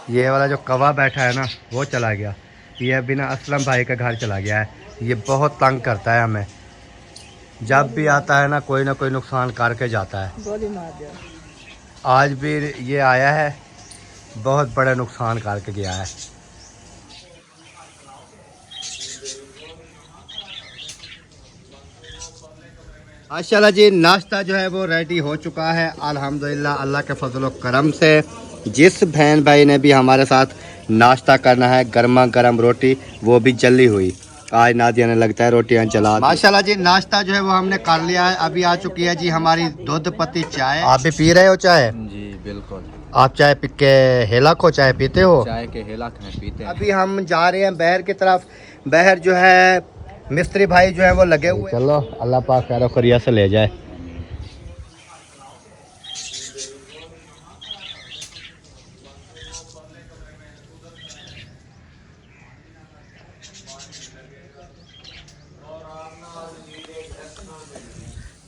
ये वाला जो कौवा बैठा है ना वो चला गया। ये बिना असलम भाई के घर चला गया है। ये बहुत तंग करता है हमें, जब भी आता है ना कोई नुकसान करके जाता है। गोली मार दिया। आज भी ये आया है, बहुत बड़ा नुकसान करके गया है। माशाल्लाह जी, नाश्ता जो है वो रेडी हो चुका है अल्हम्दुलिल्लाह, अल्लाह के फजल करम से। जिस बहन भाई ने भी हमारे साथ नाश्ता करना है, गर्मा गर्म रोटी, वो भी जली हुई। आज नादिया ने लगता है रोटियां जला। माशाल्लाह जी, नाश्ता जो है वो हमने कर लिया है। अभी आ चुकी है जी हमारी दूध पत्ती चाय। आप भी पी रहे हो चाय? जी बिल्कुल। आप चाय पी के हेला को चाय पीते हो? चाय के हेला पीते हैं। अभी हम जा रहे हैं बहर की तरफ। बहर जो है मिस्त्री भाई जो है वो लगे हुए। चलो अल्लाह पाक खैर खैरियत से ले जाए।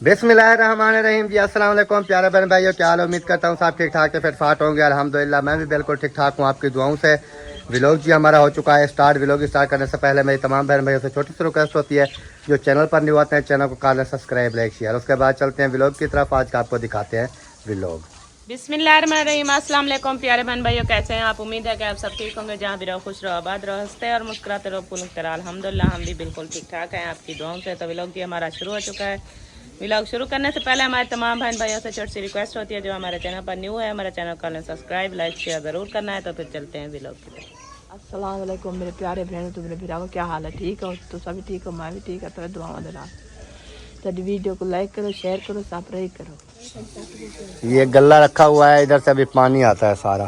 बिस्मिल्लाहिर्रहमानिर्रहीम जी, अस्सलाम वालेकुम प्यारे बहन भाइयों, क्या हाल? उम्मीद करता हूँ सब ठीक ठाक से फिट फाट होंगे। अल्हम्दुलिल्लाह मैं भी बिल्कुल ठीक ठाक हूँ आपकी दुआओं से। व्लॉग जी हमारा हो चुका है स्टार्ट। व्लॉग स्टार्ट करने से पहले मेरी तमाम बहन भाइयों से छोटी सी रिक्वेस्ट होती है, जो चैनल पर न्यू आते हैं चैनल को कर लें सब्सक्राइब, लाइक, शेयर। उसके बाद चलते हैं व्लॉग की तरफ। आज का आपको दिखाते हैं व्लॉग। बिस्मिल्लाहिर्रहमानिर्रहीम। अस्सलाम वालेकुम प्यारे बहन भाइयों, कैसे हैं आप? उम्मीद है कि आप सब ठीक होंगे। जहाँ भी रहो खुश रहो, आबाद रहो, हंसते और मुस्कुराते रहो, पुनः अल्हम्दुलिल्लाह हम भी बिल्कुल ठीक ठाक हैं आपकी दुआओं से। तो व्लॉग जी हमारा शुरू हो चुका है। व्लॉग शुरू करने से पहले हमारे तमाम बहन भाइयों से छोटी सी रिक्वेस्ट होती है, जो हमारे चैनल पर न्यू है हमारे चैनल को सब्सक्राइब, लाइक, शेयर ज़रूर करना है। तो फिर चलते हैं व्लॉग की तरफ। अस्सलाम वालेकुम मेरे प्यारे बहनों, तो मेरे भराओ क्या हाल है? ठीक हो तो सभी ठीक हो, मैं भी ठीक है। तो दुआ दे तो वीडियो को लाइक करो, शेयर करो, सब्सक्राइब करो। ये गल्ला रखा हुआ है, इधर से अभी पानी आता है सारा।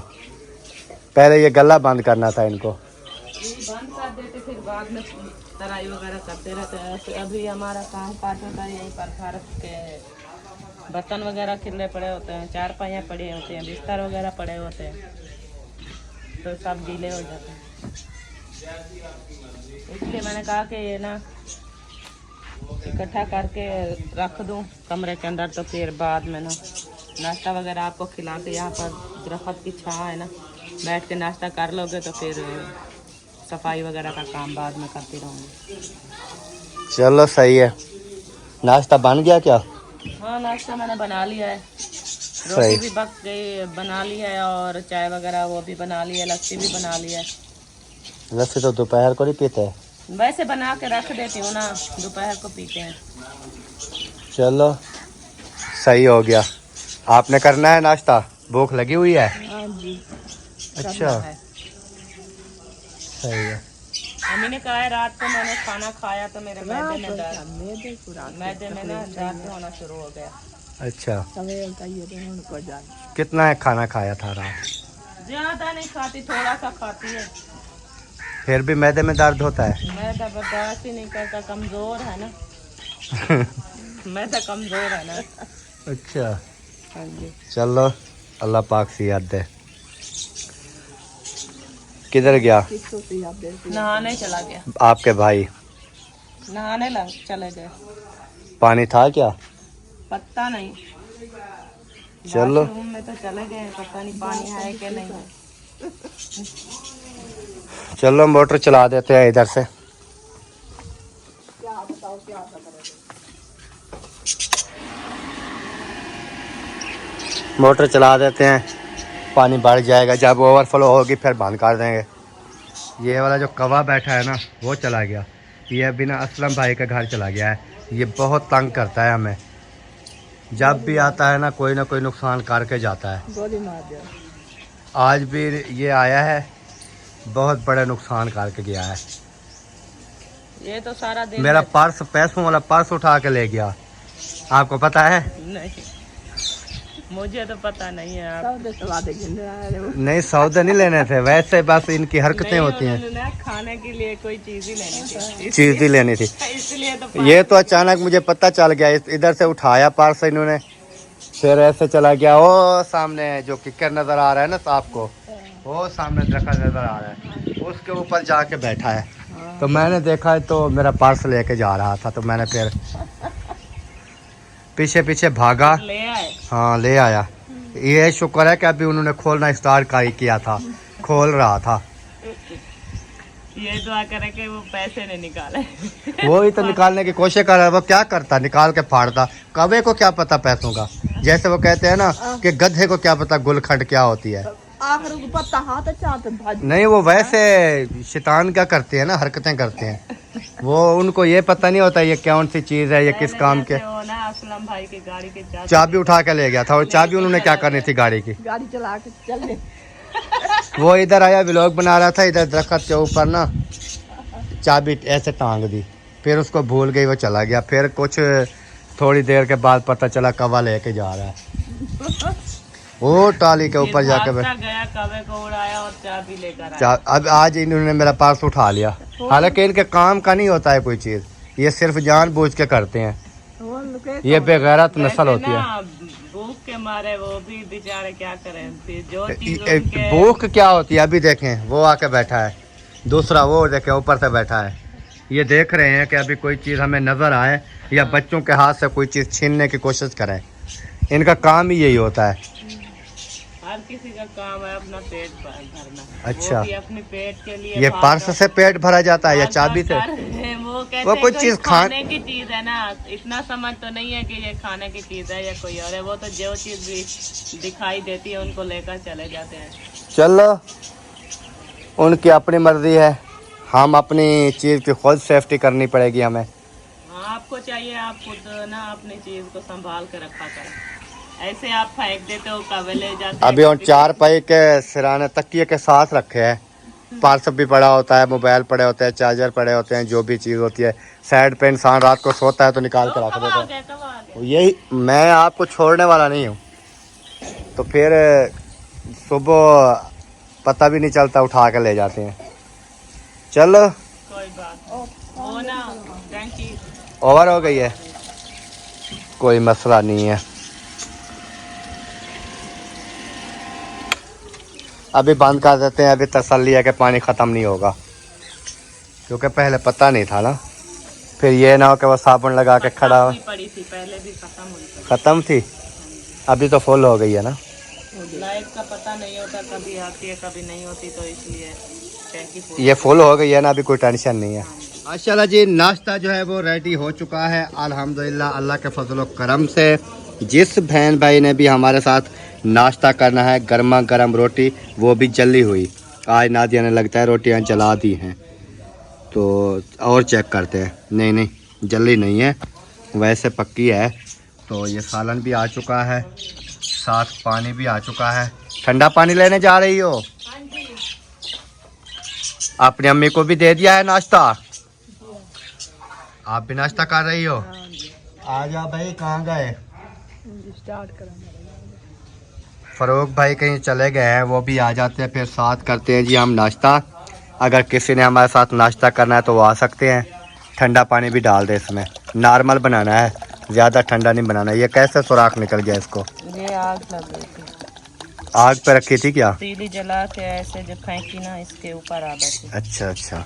पहले ये गल्ला बंद करना था इनको। बंद कर देते फिर बाद में तराई वगैरह करते रहते हैं। अभी हमारा काम काट होता है यहीं पर। भारत के बर्तन वगैरह खिले पड़े होते हैं, चारपाइयाँ पड़े होते हैं, बिस्तर वगैरह पड़े होते हैं, तो सब गीले हो जाते हैं। इसलिए मैंने कहा कि ये ना इकट्ठा करके रख दूं कमरे के अंदर, तो फिर बाद में ना नाश्ता वगैरह आपको खिला के, यहाँ पर दरख्त की छाँव है ना, बैठ के नाश्ता कर लोगे तो फिर सफाई वगैरह का काम बाद में करती रहूँगी। चलो सही है। नाश्ता बन गया क्या? हाँ नाश्ता मैंने बना लिया है, रोटी भी पक गई बना ली है, और चाय वगैरह वो भी बना ली है, लस्सी भी बना ली है। लस्सी तो दोपहर को नहीं पीते हैं। वैसे बना के रख देती हूँ ना, दोपहर को पीते हैं। चलो सही हो गया। आपने करना है नाश्ता? भूख लगी हुई है? हाँ जी। अच्छा सही है। मम्मी ने कहा है रात को मैंने खाना खाया तो मेरे मैदे में ना दर्द होना शुरू हो गया। अच्छा कितना है खाना खाया था रात? ज्यादा नहीं खाती, थोड़ा सा खाती है। फिर भी मैदे में दर्द होता है? मैदा बर्दाश्त ही नहीं करता, कमजोर है ना। मैदा कमजोर है ना। अच्छा हाँ जी। चलो अल्लाह पाक सेहत दे। किधर गया? नहाने चला गया। आपके भाई नहाने चले गए। पानी था क्या? पता नहीं, चलो बाथरूम में तो चले गए, पता नहीं पानी है कि नहीं है। चलो मोटर चला देते हैं इधर से। मोटर चला देते हैं, पानी बढ़ जाएगा, जब ओवरफ्लो होगी फिर बंद कर देंगे। ये वाला जो कौवा बैठा है ना वो चला गया। ये बिना असलम भाई के घर चला गया है। ये बहुत तंग करता है हमें, जब भी आता है ना कोई नुकसान करके जाता है। गोली मार दिया। आज भी ये आया है, बहुत बड़ा नुकसान करके गया है। ये तो सारा दिन मेरा पर्स, पैसों वाला पर्स उठा के ले गया, आपको पता है? नहीं, मुझे तो पता नहीं है। आप नहीं सौदे नहीं लेने थे, वैसे बस इनकी हरकतें होती हैं। उन्होंने खाने के लिए कोई चीज ही लेनी थी, चीज ही लेनी थी, इसलिए तो ये तो अचानक मुझे पता चल गया। इधर से उठाया पर्स इन्होंने, फिर ऐसे चला गया। वो सामने जो किकर नजर आ रहा है ना आपको, वो सामने दरख्त नजर आ रहा है, उसके ऊपर जाके बैठा है। तो मैंने देखा तो मेरा पर्स लेके जा रहा था, तो मैंने फिर पीछे पीछे भागा। ले आए। हाँ ले आया। ये शुक्र है कि अभी उन्होंने खोलना स्टार्ट किया था, खोल रहा था। ये दुआ करें कि वो पैसे नहीं निकाले। वो ही तो निकालने की कोशिश कर रहा है। वो क्या करता, निकाल के फाड़ता। कौवे को क्या पता पैसों का। जैसे वो कहते हैं ना कि गधे को क्या पता गुलखंड क्या होती है। आखिर को पता हाथ चाहते भाज नहीं, वो वैसे शैतान क्या करते हैं ना, हरकतें करते हैं। वो उनको ये पता नहीं होता ये कौन सी चीज है, ये किस काम के। वो ना असलम भाई की गाड़ी के चाबी उठा के ले गया था। और चाबी उन्होंने क्या करनी थी गाड़ी की। गाड़ी चला के चल ले। वो इधर आया, व्लॉग बना रहा था, इधर दरख्त के ऊपर ना चाबी ऐसे टांग दी। फिर उसको भूल गई, वो चला गया। फिर कुछ थोड़ी देर के बाद पता चला कौवा लेके जा रहा है। वो टाली के ऊपर जाके गया, कौवे को उड़ाया और चाबी लेकर आया। अब आज इन्होंने मेरा पर्स उठा लिया। हालांकि इनके काम का नहीं होता है कोई चीज, ये सिर्फ जानबूझ के करते हैं। ये बेगैरत नस्ल होती है। भूख के मारे वो भी बेचारे क्या करें। फिर जो चीज भूख क्या होती है, अभी देखें वो आके बैठा है। दूसरा वो देखें ऊपर से बैठा है। ये देख रहे हैं कि अभी कोई चीज़ हमें नज़र आए या बच्चों के हाथ से कोई चीज़ छीनने की कोशिश करें। इनका काम ही यही होता है। हर किसी का काम है अपना पेट भरना। अच्छा, वो भी अपने पेट के लिए। ये पर्स से पेट भरा जाता है या चाबी से? वो कहते वो कुछ चीज खाने की चीज है ना। इतना समझ तो नहीं है कि ये खाने की चीज है या कोई और है। वो तो जो चीज भी दिखाई देती है उनको लेकर चले जाते हैं। चलो, उनकी अपनी मर्जी है। हम अपनी चीज़ की खुद सेफ्टी करनी पड़ेगी हमें। हाँ, आपको चाहिए आप खुद ना अपनी चीज को संभाल के रखा करें। ऐसे आप फेंक देते हो, कौवे ले जाते हैं। अभी उन चार पाई के सिराने तकिए के साथ रखे हैं। पर्स भी पड़ा होता है, मोबाइल पड़े होते हैं, चार्जर पड़े होते हैं, जो भी चीज़ होती है। साइड पे इंसान रात को सोता है तो निकाल के रख देता है। यही, मैं आपको छोड़ने वाला नहीं हूँ। तो फिर सुबह पता भी नहीं चलता, उठा के ले जाते हैं। चलो, कोई बात हो ना। Thank you. ओवर हो गई है, कोई मसला नहीं है। अभी बंद कर देते हैं। अभी तसल्ली है कि पानी ख़त्म नहीं होगा, क्योंकि पहले पता नहीं था ना। फिर ये ना हो कि वो साबुन लगा के खड़ा हो। पड़ी थी पहले भी खत्म हुई थी। ख़त्म थी, अभी तो फुल हो गई है ना। लाइट का पता नहीं होता, कभी आती है कभी नहीं होती, तो इसलिए टैंकी फुल। ये फुल हो गई है ना, अभी कोई टेंशन नहीं है। माशाल्लाह जी, नाश्ता जो है वो रेडी हो चुका है अल्हम्दुलिल्लाह, अल्लाह के फजल करम से। जिस बहन भाई ने भी हमारे साथ नाश्ता करना है, गर्मा गर्म रोटी, वो भी जली हुई। आज नादिया ने लगता है रोटियां जला दी हैं, तो और चेक करते हैं। नहीं नहीं, जली नहीं है, वैसे पक्की है। तो ये सालन भी आ चुका है, साथ पानी भी आ चुका है। ठंडा पानी लेने जा रही हो? अपनी अम्मी को भी दे दिया है नाश्ता? आप भी नाश्ता कर रही हो? आ जा भाई, कहाँ गए? स्टार्ट करा। फरोख भाई कहीं चले गए हैं, वो भी आ जाते हैं, फिर साथ करते हैं जी हम नाश्ता। अगर किसी ने हमारे साथ नाश्ता करना है तो वो आ सकते हैं। ठंडा पानी भी डाल दे इसमें, नॉर्मल बनाना है, ज़्यादा ठंडा नहीं बनाना। ये कैसे सुराख निकल गया इसको? ये आग लग गई थी। आग पे रखी थी क्या? तीली जला के ऐसे जब फेंकी ना, इसके ऊपर आ बैठी। अच्छा अच्छा,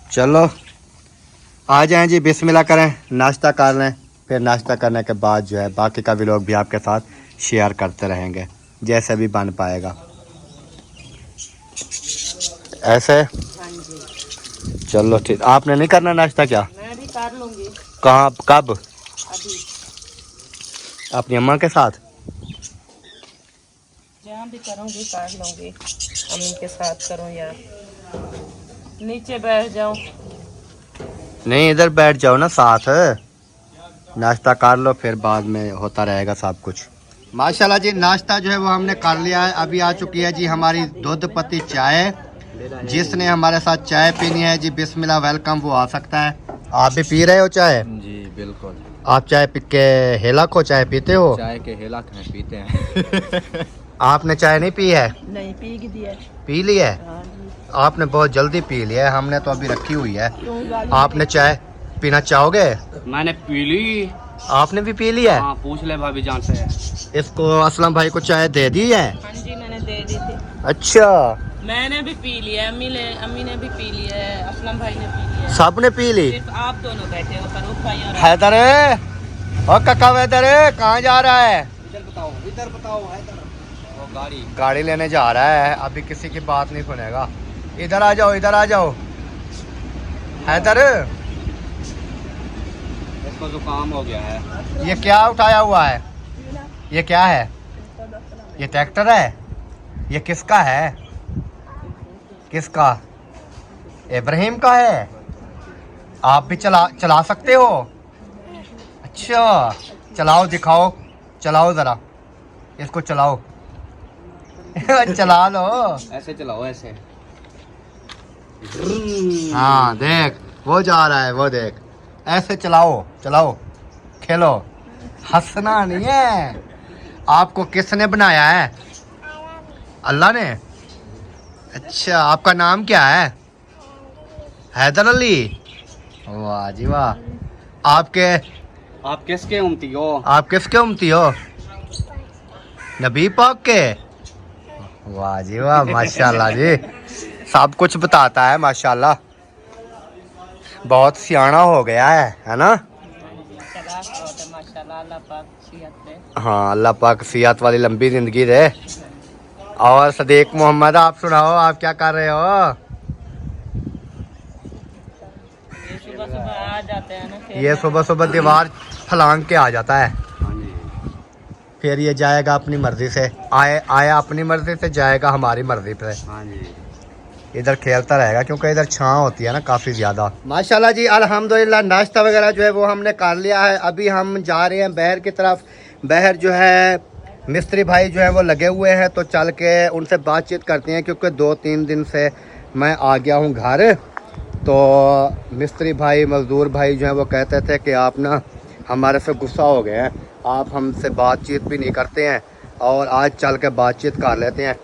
चलो आ जाएं जी, बिस्मिल्लाह करें, नाश्ता कर लें। फिर नाश्ता करने के बाद जो है बाकी का व्लॉग भी आपके साथ शेयर करते रहेंगे, जैसे भी बन पाएगा। ऐसे चलो ठीक। आपने नहीं करना नाश्ता क्या? मैं भी कर लूंगी। कहाँ, कब? अभी अपनी अम्मा के साथ? जहाँ भी करूँगी कर लूँगी। अम्मी के साथ करूँ या नीचे बैठ जाऊँ? नहीं, इधर बैठ जाओ ना साथ, नाश्ता कर लो, फिर बाद में होता रहेगा सब कुछ। माशाल्लाह जी, नाश्ता जो है वो हमने कर लिया है। अभी आ चुकी है जी हमारी दूध पत्ती चाय। जिसने हमारे साथ चाय पीनी है जी, बिस्मिल्लाह, वेलकम, वो आ सकता है। आप भी पी रहे हो चाय? जी बिल्कुल। आप चाय पी के हेला को चाय पीते हो? चाय के हेला खाए पीते हैं। आपने चाय नहीं पी है? नहीं, पी की दिया। पी ली है? हाँ जी। आपने बहुत जल्दी पी लिया है, हमने तो अभी रखी हुई है। क्यों गाली? आपने चाय पीना चाहोगे? मैंने पी ली। आपने भी पी लिया है? हाँ, पूछ ले भाभी जान से। इसको असलम भाई को चाय दे दी है? हाँ जी, मैंने दे दी थी। अच्छा, मैंने भी पी लिया, अम्मी ने भी पी लिया है, असलम भाई ने पी लिया है। सबने पी ली? सिर्फ आप दोनों बैठे हो, फरूख भाई और हैदर, और कक्का हैदर कहाँ जा रहा है? गाड़ी लेने जा रहा है, अभी किसी की बात नहीं सुनेगा। इधर आ जाओ, इधर आ जाओ हैदर। इसको जुकाम हो गया है। ये क्या उठाया हुआ है? ये क्या है? ये ट्रैक्टर है? ये किसका है? किसका? इब्राहिम का है। आप भी चला सकते हो? अच्छा, चलाओ, दिखाओ, चलाओ ज़रा इसको, चलाओ चला लो। ऐसे चलाओ, ऐसे। हाँ देख, वो जा रहा है, वो देख। ऐसे चलाओ, चलाओ, खेलो। हंसना नहीं है। आपको किसने बनाया है? अल्लाह ने। अच्छा, आपका नाम क्या है? हैदर अली। वाह जी वाह। आप किसके उम्मती हो? आप किसके उम्मती हो? नबी पाक के। वाह जी वाह, माशाल्लाह जी, सब कुछ बताता है माशाल्लाह। बहुत सियाना हो गया है ना? माशाल्लाह, अल्लाह पाक सेहत दे। हाँ, अल्लाह पाक सेहत वाली लंबी जिंदगी दे। और सदीक मोहम्मद, आप सुनाओ, आप क्या कर रहे हो? ये सुबह सुबह आ जाते हैं ना। ये सुबह सुबह दीवार फलांग के आ जाता है, हाँ जी। फिर ये जाएगा अपनी मर्जी से। आया अपनी मर्जी से, जाएगा हमारी मर्जी पे। हाँ जी। इधर खेलता रहेगा क्योंकि इधर छांव होती है ना काफ़ी ज़्यादा। माशाल्लाह जी, अल्हम्दुलिल्लाह, नाश्ता वगैरह जो है वो हमने कर लिया है। अभी हम जा रहे हैं बहर की तरफ। बहर जो है मिस्त्री भाई जो है वो लगे हुए हैं, तो चल के उनसे बातचीत करते हैं, क्योंकि 2-3 दिन से मैं आ गया हूँ घर। तो मिस्त्री भाई, मज़दूर भाई जो है वो कहते थे कि आप ना हमारे से गुस्सा हो गए हैं, आप हमसे बातचीत भी नहीं करते हैं, और आज चल के बातचीत कर लेते हैं।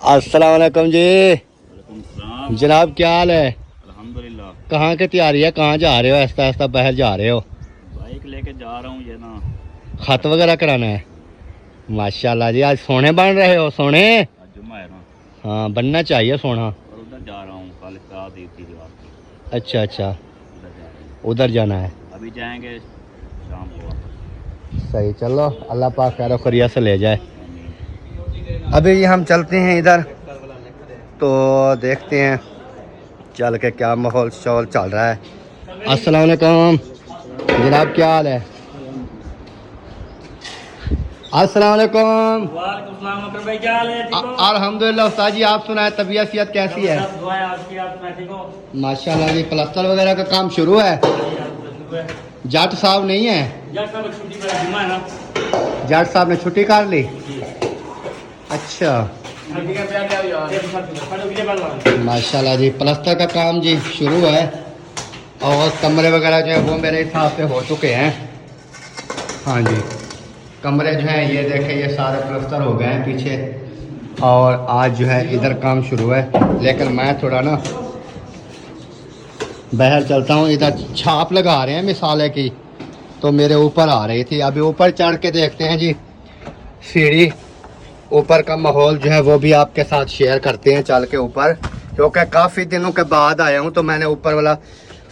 अस्सलाम वालेकुम जी। जनाब क्या हाल है? अल्हम्दुलिल्लाह। कहाँ की तैयारी है? कहाँ जा रहे हो? ऐसा ऐसा बाहर जा रहे हो? बाइक लेके जा रहा हूँ, ये ना खत वगैरह कराना है? माशाल्लाह जी, आज सोने बन रहे हो? सोने? आज जुम्मा है ना, हाँ, बनना चाहिए सोना। और उधर जा रहा हूँ, कल रात दी थी रात। अच्छा अच्छा, उधर जा रहा हूँ, उधर जाना है। अभी जाएंगे शाम को वापस। सही, चलो अल्लाह पाक खैर खैरियत से ले जाए। अभी हम चलते हैं इधर, तो देखते हैं चल के क्या माहौल शोल चल रहा है। अस्सलाम वालेकुम जनाब, क्या हाल है? अस्सलाम वालेकुम। अल्हम्दुलिल्लाह उस्ताद जी, आप सुनाए, तबीयत सेहत कैसी है? माशाल्लाह जी, प्लास्टर वगैरह का काम शुरू है? जट साहब नहीं है? जट साहब ने छुट्टी कर ली? अच्छा, माशाल्लाह जी, प्लास्टर का काम जी शुरू है, और कमरे वगैरह जो है वो मेरे हिसाब से हो चुके हैं। हाँ जी, कमरे जो हैं ये देखें, ये सारे प्लास्टर हो गए हैं पीछे, और आज जो है इधर काम शुरू है। लेकिन मैं थोड़ा ना बाहर चलता हूँ, इधर छाप लगा रहे हैं मिसाले की, तो मेरे ऊपर आ रही थी। अभी ऊपर चढ़ के देखते हैं जी, सीढ़ी ऊपर का माहौल जो है वो भी आपके साथ शेयर करते हैं चल के ऊपर, क्योंकि काफ़ी दिनों के बाद आया हूँ, तो मैंने ऊपर वाला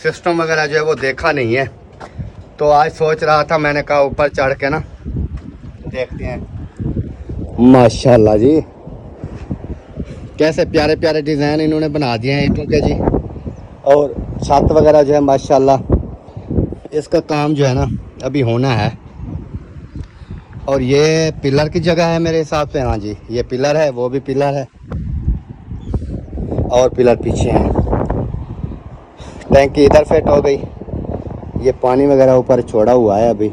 सिस्टम वगैरह जो है वो देखा नहीं है। तो आज सोच रहा था, मैंने कहा ऊपर चढ़ के ना देखते हैं। माशाल्लाह जी, कैसे प्यारे प्यारे डिज़ाइन इन्होंने बना दिए हैं ईंटों के जी, और छत वगैरह जो है माशाल्लाह, इसका काम जो है ना अभी होना है। और ये पिलर की जगह है मेरे हिसाब से। हाँ जी, ये पिलर है, वो भी पिलर है, और पिलर पीछे हैं। टैंकी इधर फिट हो गई, ये पानी वगैरह ऊपर छोड़ा हुआ है। अभी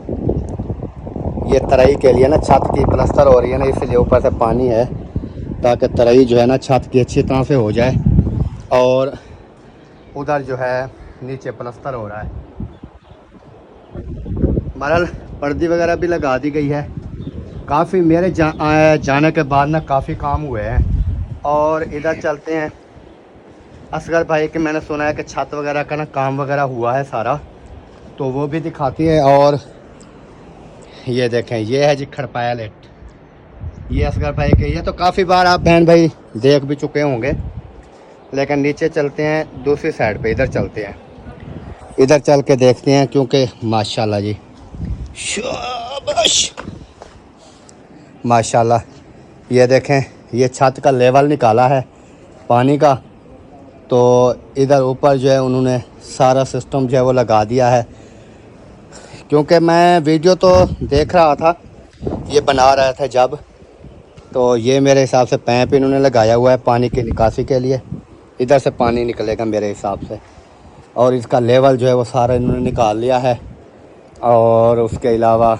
ये तराई के लिए ना, छत की प्लास्टर हो रही है ना, इसलिए ऊपर से पानी है, ताकि तराई जो है ना छत की अच्छी तरह से हो जाए। और उधर जो है नीचे प्लास्टर हो रहा है। मरल पर्दी वगैरह भी लगा दी गई है। काफ़ी मेरे जाने के बाद ना काफ़ी काम हुए हैं। और इधर चलते हैं असगर भाई के, मैंने सुना है कि छत वगैरह का ना काम वगैरह हुआ है सारा, तो वो भी दिखाती है। और ये देखें, ये है जी खड़पाया लेट, ये असगर भाई के। ये तो काफ़ी बार आप बहन भाई देख भी चुके होंगे, लेकिन नीचे चलते हैं दूसरी साइड पे, इधर चलते हैं, इधर चल के देखते हैं, क्योंकि माशाल्लाह जी शाबाश, माशाल्लाह। ये देखें, ये छत का लेवल निकाला है पानी का, तो इधर ऊपर जो है उन्होंने सारा सिस्टम जो है वो लगा दिया है। क्योंकि मैं वीडियो तो देख रहा था, ये बना रहा था जब, तो ये मेरे हिसाब से पैप इन्होंने लगाया हुआ है पानी की निकासी के लिए। इधर से पानी निकलेगा मेरे हिसाब से, और इसका लेवल जो है वो सारा इन्होंने निकाल लिया है। और उसके अलावा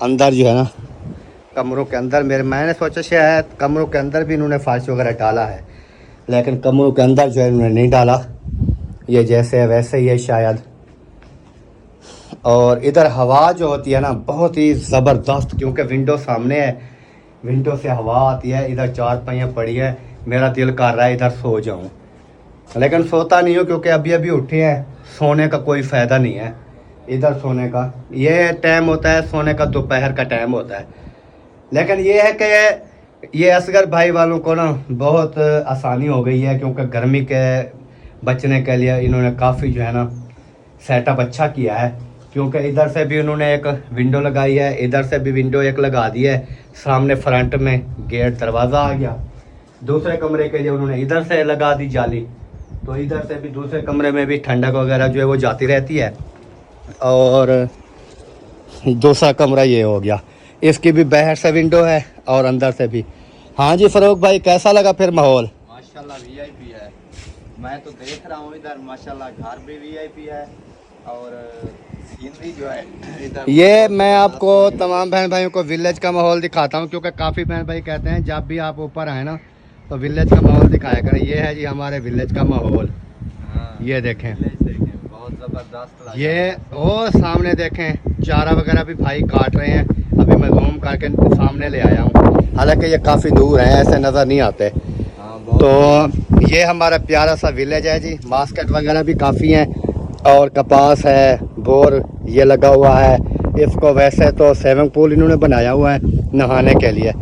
अंदर जो है ना, कमरों के अंदर मैंने सोचा शायद कमरों के अंदर भी इन्होंने फर्श वगैरह डाला है, लेकिन कमरों के अंदर जो है इन्होंने नहीं डाला, ये जैसे है वैसे ही है शायद। और इधर हवा जो होती है ना बहुत ही ज़बरदस्त, क्योंकि विंडो सामने है, विंडो से हवा आती है। इधर चारपाइयाँ पड़ी है, मेरा दिल कर रहा है इधर सो जाऊं, लेकिन सोता नहीं हूँ क्योंकि अभी अभी उठे हैं। सोने का कोई फ़ायदा नहीं है इधर सोने का। ये टाइम होता है सोने का, दोपहर का टाइम होता है। लेकिन ये है कि ये असगर भाई वालों को ना बहुत आसानी हो गई है, क्योंकि गर्मी के बचने के लिए इन्होंने काफ़ी जो है ना सेटअप अच्छा किया है। क्योंकि इधर से भी उन्होंने एक विंडो लगाई है, इधर से भी विंडो एक लगा दी है, सामने फ्रंट में गेट दरवाज़ा आ गया। दूसरे कमरे के लिए उन्होंने इधर से लगा दी जाली, तो इधर से भी दूसरे कमरे में भी ठंडक वगैरह जो है वो जाती रहती है। और दूसरा कमरा ये हो गया, इसकी भी बाहर से विंडो है और अंदर से भी। हाँ जी फ़ारूक भाई, कैसा लगा फिर माहौल? माशाल्लाह वीआईपी है। मैं तो देख रहा हूँ इधर माशाल्लाह घर भी वीआईपी है, और सीनरी जो है इधर। ये मैं आपको तमाम बहन भाइयों को विलेज का माहौल दिखाता हूँ, क्योंकि काफ़ी बहन भाई कहते हैं जब भी आप ऊपर आए ना तो विलेज का माहौल दिखाया करें। ये है जी हमारे विलेज का माहौल। हाँ, ये देखें, बहुत ज़बरदस्त लगा। ये वो सामने देखें, चारा वगैरह भी भाई काट रहे हैं। अभी मैं जूम करके सामने ले आया हूँ, हालांकि ये काफ़ी दूर हैं, ऐसे नज़र नहीं आते। तो ये हमारा प्यारा सा विलेज है जी। मार्केट वगैरह भी काफ़ी हैं, और कपास है, बोर ये लगा हुआ है। इसको वैसे तो स्विमिंग पूल इन्होंने बनाया हुआ है नहाने के लिए,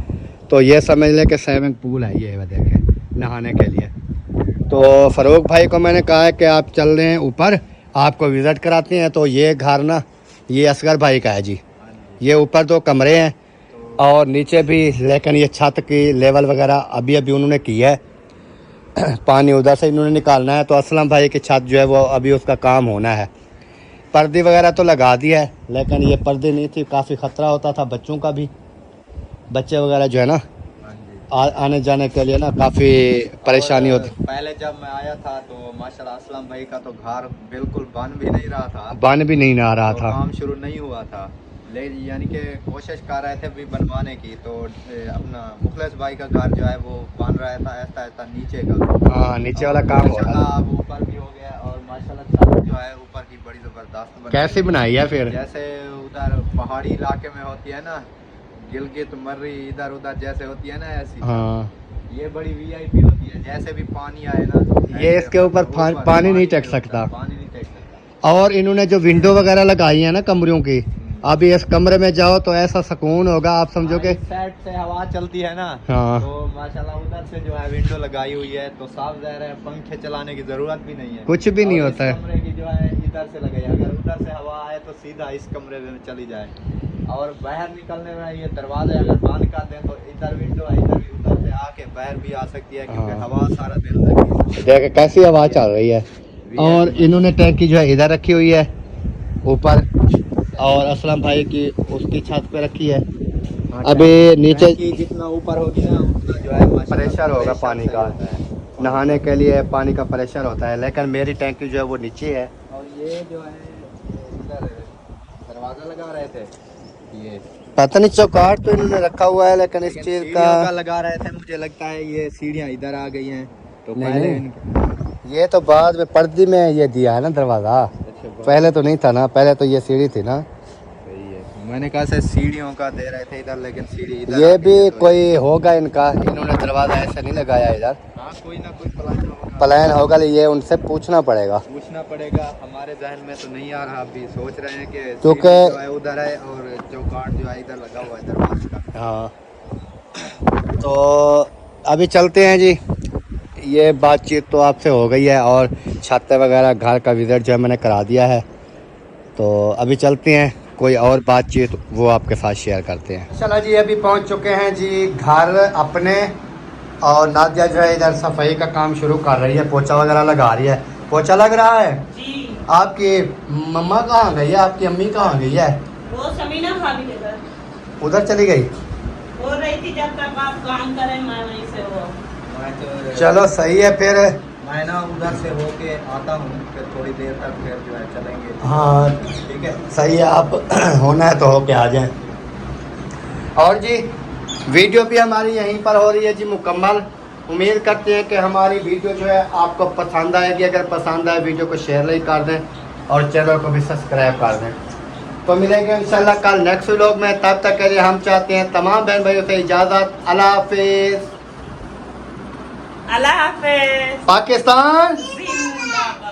तो ये समझ लें कि स्विमिंग पूल है ये देखें नहाने के लिए। तो फ़ारूक भाई को मैंने कहा है कि आप चल रहे हैं ऊपर, आपको विज़िट कराते हैं। तो ये घर ना ये असगर भाई का है जी। ये ऊपर 2 कमरे हैं और नीचे भी, लेकिन ये छत की लेवल वगैरह अभी अभी उन्होंने की है। पानी उधर से इन्होंने निकालना है, तो असलम भाई की छत जो है वो अभी उसका काम होना है। पर्दे वगैरह तो लगा दिया है, लेकिन ये पर्दे नहीं थी, काफ़ी ख़तरा होता था बच्चों का भी। बच्चे वगैरह जो है ना आने जाने के लिए ना काफ़ी परेशानी होती। पहले जब मैं आया था तो माशाल्लाह असलम भाई का तो घर बिल्कुल बन भी नहीं रहा था, बन भी नहीं आ रहा था, काम शुरू नहीं हुआ था, लेकिन यानी कि कोशिश कर रहे थे भी बनवाने की। तो अपना मुखलिस भाई का घर जो है वो बन रहा था ऐसा ऐसा नीचे का। हाँ, नीचे वाला काम हो रहा था, अब ऊपर भी हो गया, और माशाल्लाह छत जो है ऊपर की बड़ी ज़बरदस्त बनी। कैसी बनाई है फिर? जैसे उधर पहाड़ी इलाके में होती है ना, गिलगित मर्री इधर उधर जैसे होती है ना, ऐसी। हाँ, ये बड़ी वीआईपी होती है, जैसे भी पानी आए ना ये इसके ऊपर पानी नहीं टेक सकता। पानी नहीं टेक सकता। और इन्होंने जो विंडो वगैरह लगाई है ना कमरों की, अभी इस कमरे में जाओ तो ऐसा सुकून होगा, आप समझो कि साइड से हवा चलती है ना। हाँ, तो माशाल्लाह उधर से जो है विंडो लगाई हुई है, तो साफ ज़ाहिर है पंखे चलाने की जरूरत भी नहीं है, कुछ भी नहीं और होता इस है। कमरे की जो है इधर से लगाई, अगर उधर से हवा आए तो सीधा इस कमरे में चली जाए। और बाहर निकलने में ये दरवाजे अगर बंद कर दें तो इधर विंडो है, इधर भी उधर से आके बाहर भी आ सकती है, क्योंकि हाँ। हवा सारा दिन लगी है। देख कैसी हवा चल रही है। और इन्होंने टैंकी जो है इधर रखी हुई है ऊपर, और असलम भाई की उसकी छत पे रखी है। अभी नीचे जितना ऊपर होगी ना उतना जो है प्रेशर होगा पानी का, नहाने के लिए पानी का प्रेशर होता है, लेकिन मेरी टैंकी जो है वो नीचे है। और ये जो है इधर दरवाजा लगा रहे थे, ये पता नहीं चौकाट तो इन्होंने रखा हुआ है, लेकिन इस चीज़ सीढ़ियों का लगा रहे थे। मुझे लगता है ये सीढ़ियाँ इधर आ गई हैं, तो नहीं, पहले नहीं। ये तो बाद में पर्दे में ये दिया है ना दरवाज़ा, पहले तो नहीं था ना, पहले तो ये सीढ़ी थी ना। सही है, मैंने कहा से सीढ़ियों का दे रहे थे इधर, लेकिन सीढ़ी इधर ये आ गई भी है, तो कोई होगा इनका, इन्होंने दरवाज़ा ऐसा नहीं लगाया इधर, हाँ कोई ना कोई प्लान होगा, प्लान होगा, ये उनसे पूछना पड़ेगा। पूछना पड़ेगा। हमारे जहन में तो नहीं आ रहा, अभी सोच रहे हैं कि क्योंकि सीढ़ी जो है उधर है और चौकाट जो है इधर लगा हुआ है दरवाजे का। हाँ, तो अभी चलते हैं जी। ये बातचीत तो आपसे हो गई है, और छत वगैरह घर का विजिट जो है मैंने करा दिया है, तो अभी चलते हैं कोई और बातचीत वो आपके साथ शेयर करते हैं। चला जी अभी पहुंच चुके हैं जी घर अपने, और नादिया जो है इधर सफाई का काम शुरू कर रही है, पोछा वगैरह लगा रही है। पोछा लग रहा है जी। आपकी मम्मा कहाँ गई है, आपकी अम्मी कहाँ गई है? वो समीना भाभी के घर उधर चली गई। हो रही थी, जब तक आप काम करें मैं वहीं से वो। मैं तो चलो सही है फिर। मैं ना उधर से होके आता हूँ, फिर थोड़ी देर तक फिर जो है चलेंगे। हाँ ठीक है, सही है, आप होना है तो होके आ जाएं। और जी वीडियो भी हमारी यहीं पर हो रही है जी मुकम्मल। उम्मीद करते हैं कि हमारी वीडियो जो है आपको पसंद आएगी। अगर पसंद आए वीडियो को शेयर लाइक कर दें और चैनल को भी सब्सक्राइब कर दें। तो मिलेंगे इंशाल्लाह कल नेक्स्ट व्लॉग में। तब तक के लिए हम चाहते हैं तमाम बहन भाइयों से इजाज़त। अल्लाह हाफिज़। अल्लाह हाफिज़। पाकिस्तान जिंदाबाद।